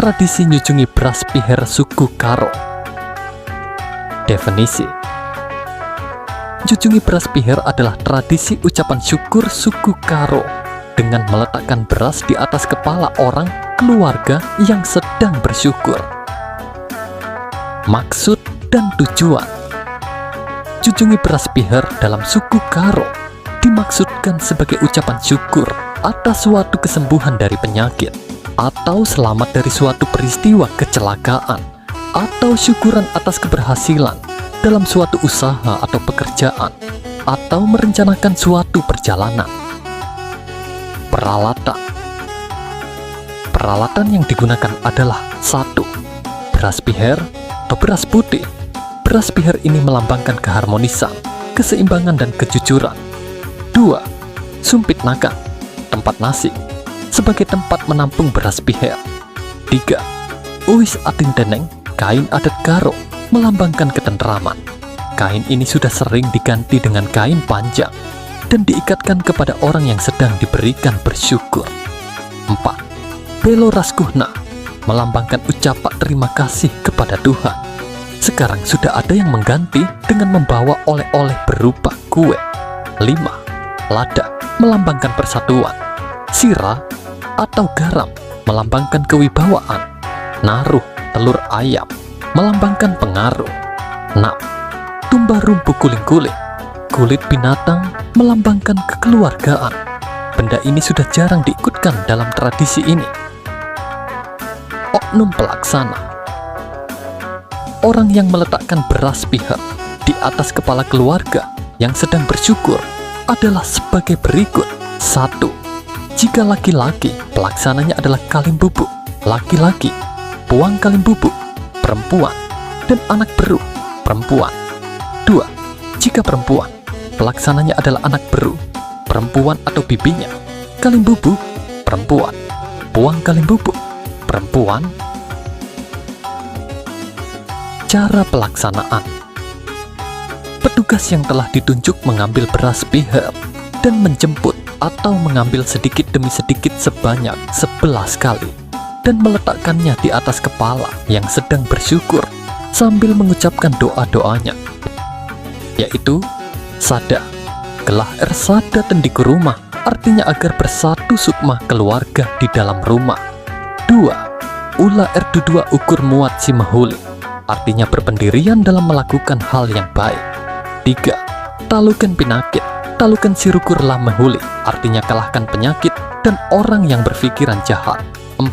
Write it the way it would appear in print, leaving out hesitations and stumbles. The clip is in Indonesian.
tradisi nyujungi beras piher suku Karo. Definisi: nyujungi beras piher adalah tradisi ucapan syukur suku Karo dengan meletakkan beras di atas kepala orang keluarga yang sedang bersyukur. Maksud dan tujuan: nyujungi beras piher dalam suku Karo dimaksudkan sebagai ucapan syukur atas suatu kesembuhan dari penyakit, atau selamat dari suatu peristiwa kecelakaan, atau syukuran atas keberhasilan dalam suatu usaha atau pekerjaan, atau merencanakan suatu perjalanan. Peralatan: peralatan yang digunakan adalah 1. Beras piher atau beras putih. Beras piher ini melambangkan keharmonisan, keseimbangan, dan kejujuran. 2. Sumpit nakan, tempat nasi, sebagai tempat menampung beras piher. 3. Uis atin deneng, kain adat Karo, melambangkan ketenteraman. Kain ini sudah sering diganti dengan kain panjang dan diikatkan kepada orang yang sedang diberikan bersyukur. 4. Belo raskuhna, melambangkan ucapan terima kasih kepada Tuhan. Sekarang sudah ada yang mengganti dengan membawa oleh-oleh berupa kue. 5. Lada, melambangkan persatuan. Sira atau garam, melambangkan kewibawaan. Naruh, telur ayam, melambangkan pengaruh. 6. Tumba rumpu kuling-kuling, kulit binatang, melambangkan kekeluargaan. Benda ini sudah jarang diikutkan dalam tradisi ini. Oknum pelaksana: orang yang meletakkan beras piher di atas kepala keluarga yang sedang bersyukur adalah sebagai berikut. 1. Jika laki-laki, pelaksananya adalah kalim bubuk laki-laki, puang kalim bubuk perempuan, dan anak beru perempuan. 2. Jika perempuan, pelaksananya adalah anak beru perempuan atau bibinya, kalim bubuk perempuan, puang kalim bubuk perempuan. Cara pelaksanaan: petugas yang telah ditunjuk mengambil beras piher dan menjemput atau mengambil sedikit demi sedikit sebanyak 11 kali dan meletakkannya di atas kepala yang sedang bersyukur sambil mengucapkan doa-doanya, yaitu sada, gelah sada tendiku rumah, artinya agar bersatu sukma keluarga di dalam rumah. 2. Ula erdudua ukur muat si mahuli, artinya berpendirian dalam melakukan hal yang baik. 3. Talukan pinakit, talukan sirukur lah mahuli, artinya kalahkan penyakit dan orang yang berpikiran jahat. 4.